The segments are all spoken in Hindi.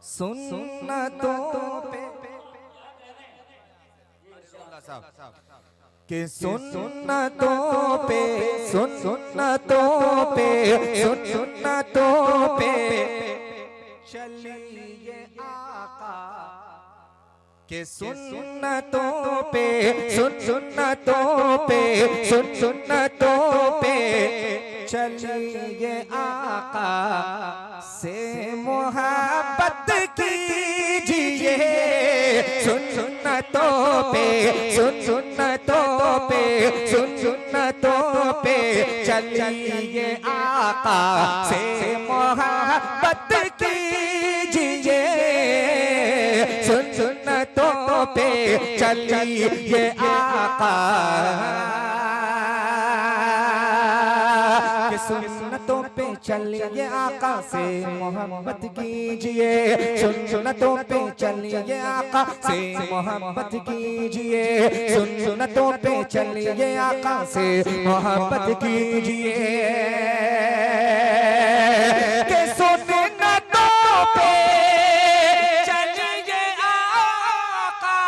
सुन्नतों पे के सुन्नतों पे सुन्नतों पे सुन्नतों पे चलिए आका के सुन्नतों पे सुन्नतों पे सुन्नतों पे चलिए आका से मोहब्बत कीजिए सुन्नतों पे सुन्नतों पे सुन्नतों पे चलिए आका से मोहब्बत कीजिए सुन्नतों पे चलिए आका के सुन्नतों पे चलिए आका से मोहब्बत कीजिए सुन्नतों पे चलिए आका से मोहब्बत कीजिए सुन्नतों पे चलिए आका से मोहब्बत कीजिए के सुन्नतों पे चलिए आका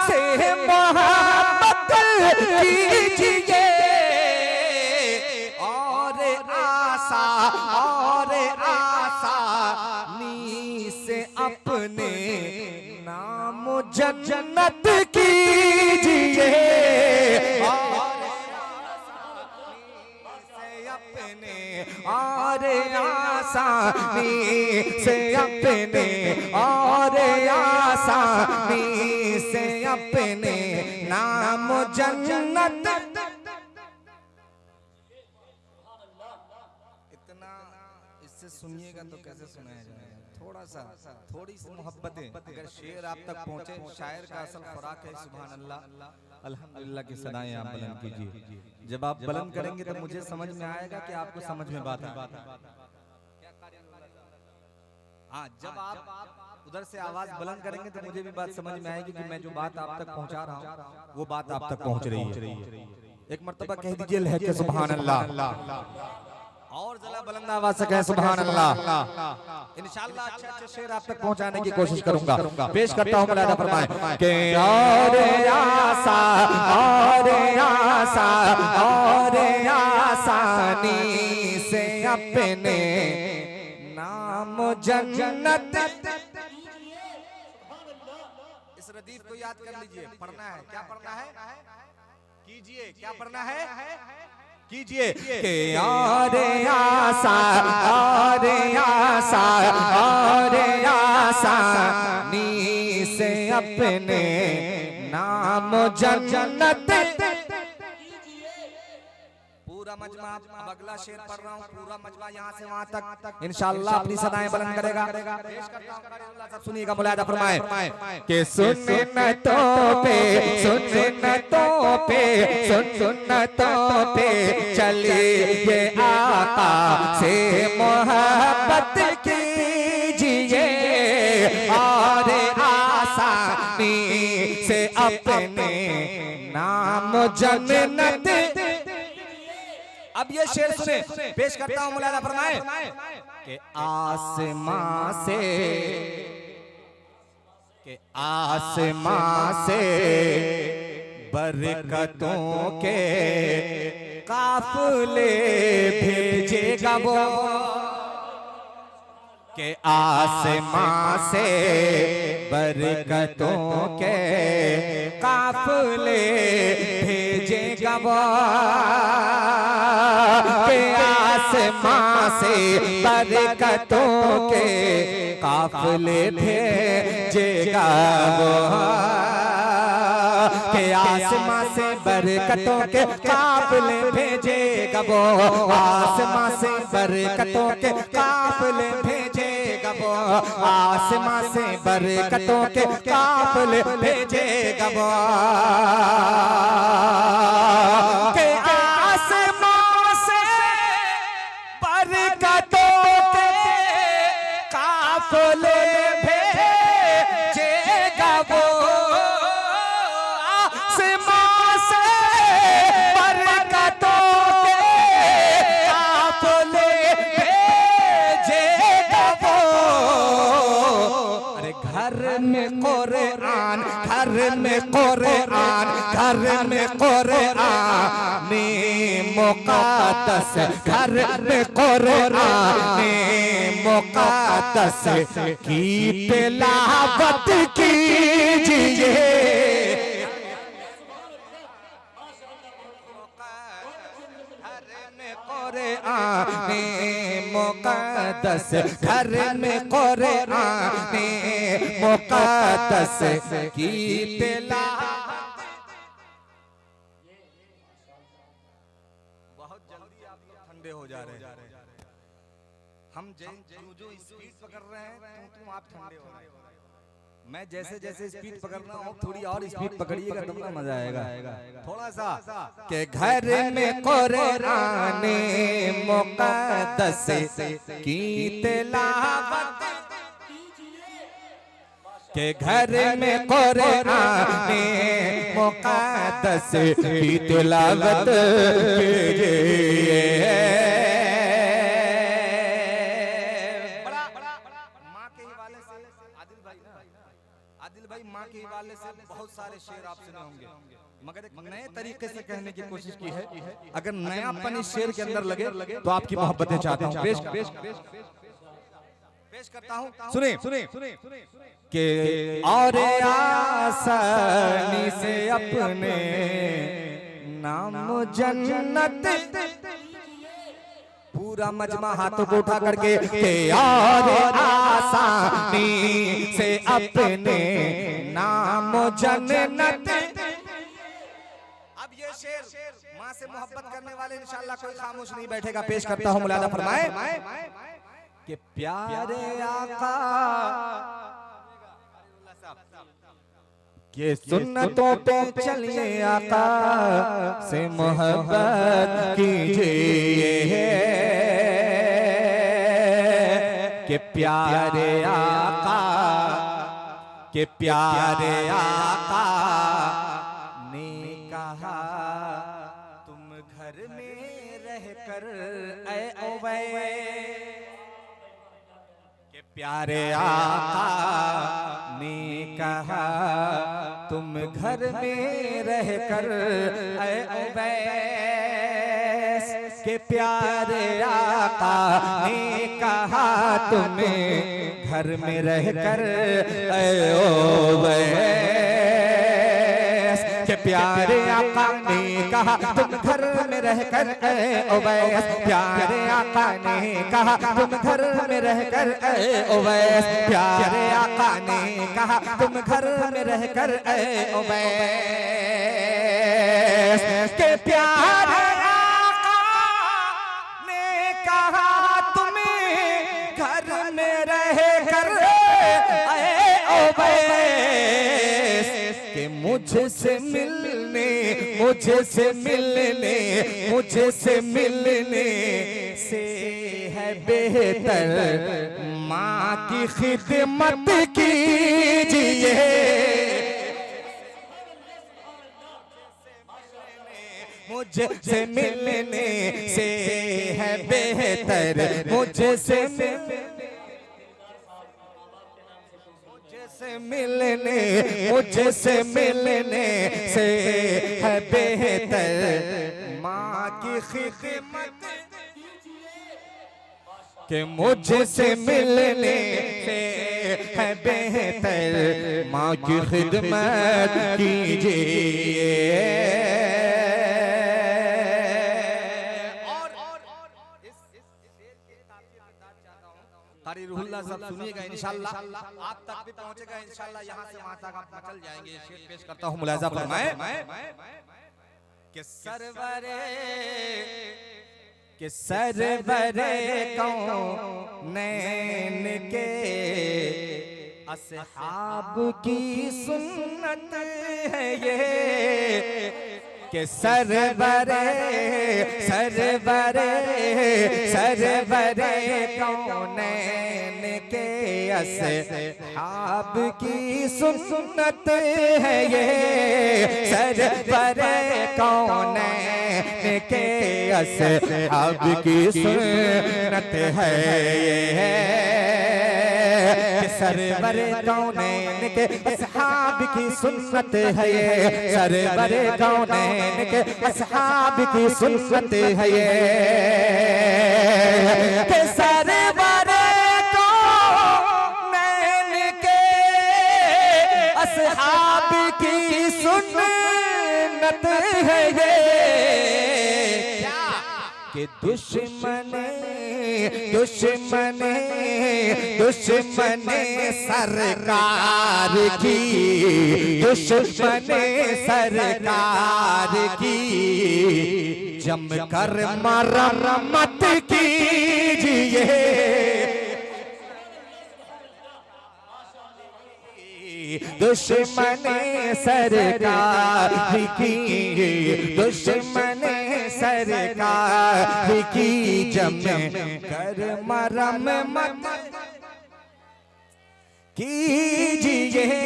से मोहब्बत कीजिए और आसानी से अपने नाम जन्नत कीजिए और आसानी से अपने और आसानी से अपने नाम जन्नत सुनिएगा तो कैसे सुनाया जाएगा। थोड़ा सा थोड़ी सी मोहब्बतें अगर शेर आप तक पहुंचे, शायर का असल खुराक है सुभान अल्लाह अल्हम्दुलिल्लाह की सदाएं आप बुलंद कीजिए। जब आप बुलंद करेंगे तो मुझे समझ में आएगा कि आपको समझ में बात है। हाँ, जब आप उधर से आवाज बुलंद करेंगे तो मुझे भी बात समझ में आएगी कि मैं जो बात आप तक पहुंचा रहा हूँ वो बात आप तक पहुंच रही है। एक मर्तबा कह दीजिए लहके सुभान अल्लाह और जरा बुलंद आवाज से कहें सुभान अल्लाह। इंशाअल्लाह अच्छे अच्छे शेर आप तक पहुंचाने की कोशिश करूंगा। पेश करता हूं मुलाहिदा फरमाएं कि और आसानी से अपने नाम जन्नत इस रदीफ को याद कर लीजिए। पढ़ना है, क्या पढ़ना है कीजिए, क्या पढ़ना है कीजिए के और आसानी से अपने नाम जन्नत पूरा मजमा। अब अगला शेर पढ़ रहा हूँ, पूरा मजमा यहाँ से वहाँ तक इंशाअल्लाह अपनी सदाएं बुलंद करेगा। सब सुनिएगा मुलाहिदा फरमाएं कि सुन्नतों पे चलिए आका से मोहब्बत कीजिए और आसानी से अपने नाम जन्नत। अब ये शेर सुने, पेश करता हूं मुलाहिदा फरमाएं कि आसमां से बरकतों के काफिले भेजेगा वो के आसमां से बरकतों के काफिले भेजेगा वो के आसमां से बरकतों के काफिले भेजेगा वो के आसमां से बरकतों के काफिले भेजेगा वो आसमां से बरकतों के काफिले भेजेगा वो आसमां से बरकतों के काफिले भेजेगा वो के आसमां से बरकतों के काफिले भेजेगा वो में कुरान, घर में कुरान, घर में कुरान मुक़द्दस, घर में कुरान मुक़द्दस की तिलावत कीजिए। मुक़द्दस घर में कुरान मुक़द्दस की तिलावत। बहुत जल्दी आप लोग ठंडे हो जा रहे हैं। हम जो स्पीड पकड़ रहे हैं तुम आप ठंडे हो रहे हैं। मैं जैसे जैसे स्पीड पकड़ रहा हूँ थोड़ी और स्पीड पकड़िएगा तब ना मजा आएगा थोड़ा सा। के घर में कुरान मुक़द्दस की तिलावत, के घर में कुरान मुक़द्दस की तिलावत कीजिए। आदिल भाई माँ के हवाले से बहुत सारे शेर आप सुने होंगे, मगर एक नए तरीके से कहने की कोशिश की है। अगर नयापन इस शेर के अंदर लगे तो आपकी मोहब्बतें चाहता हूँ। पेश करता हूँ, सुने के और आसानी से अपने नाम जन्नत, पूरा मजमा हाथों को उठा करके और आसानी से अपने नाम जन्नत। अब ये शेर माँ से मोहब्बत करने वाले इंशाअल्लाह कोई खामोश नहीं बैठेगा। पेश करता हूँ, मुलादा फरमाए कि प्यारे आका के सुन्नतों पे चलिए, आका से मोहब्बत कीजिए। के प्यारे आका, के प्यारे आका ने कहा तुम घर में रहकर ऐ उवैस, के प्यारे आका ने कहा तुम घर में रहकर ऐ उवैस, के प्यारे आका ने कहा तुम्हें घर में रहकर ऐ उवैस, के प्यारे आका ने कहा तुम घर में रहकर ऐ उवैस, प्यारे आका ने कहा तुम घर में रहकर ऐ उवैस, प्यारे आका ने कहा तुम घर में रहकर ऐ उवैस, के प्यारे आका ने कहा तुम्हें घर में रहकर ऐ उवैस, के मुझसे मिलने, मुझसे मिलने, मुझसे मिलने से है बेहतर माँ की खिदमत कीजिए। मुझसे मिलने से है बेहतर, मुझसे मिलने, मुझसे मिलने से है बेहतर माँ की खिदमत, के मुझसे मिलने से है बेहतर माँ की खिदमत कीजिए। कारी रुहुल्लाह सब सुनिएगा इंशाअल्लाह, आप तक भी पहुंचेगा इंशाअल्लाह, यहाँ से वहाँ तक आप चल जाएंगे। शेर पेश करता हूँ, मुलाजा फरमाए कि सरवरे, कि सरवरे कौनैन के असहाब की सुन्नत है ये, के सरवरे, सरवरे, सरवरे कौनैन के असहाब की सुन्नत है ये, सरवरे कौनैन के असहाब की सुन्नत है ये, सरवरे कौनैन के असहाब की सुन्नत है ये, सरवरे कौनैन के असहाब की सुन्नत है ये, के सरवरे कौनैन के असहाब की सुन्नत है ये, कि दुश्मन सरकार की, दुश्मन सरकार की जमकर मरम्मत कीजिए, दुश्मन सरकार की, दुश्मन सरकार की जमकर मरम्मत कीजिए,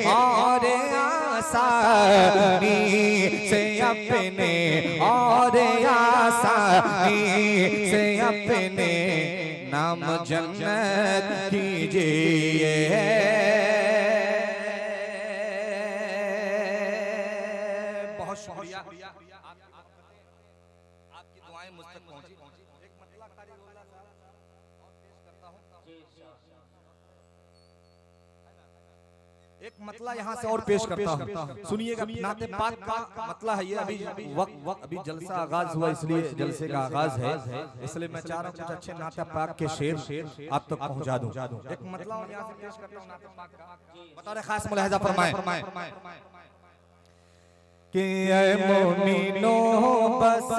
और आसानी से अपने, और आसानी से अपने नाम जन्नत कीजिए। बहुत शुक्रिया, आपकी दुआएं मुझ तक पहुंची। एक मतला कारी रोला साहब और पेश करता हूं, एक मतला यहाँ से और पेश करता हूँ, सुनिएगा। नाते पाक का मतला है ये। अभी जलसा आगाज हुआ, इसलिए जलसे का आगाज है, इसलिए मैं चाह रहा हूँ कुछ अच्छे नाते पाक के शेर आप तक पहुँचा दूँ। एक मतला और यहाँ से पेश करता हूँ नाते पाक का, बतौर खास मुलाहिजा फरमाएं कि ऐ मोमिनों बस,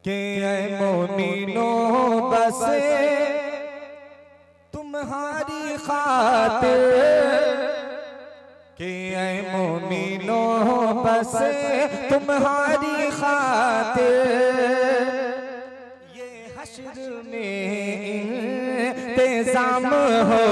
कि ऐ मोमिनों बस तुम्हारी खातिर, कि ऐ मोमिनों बस तुम्हारी खातिर, ये हश्र में इंतजाम हो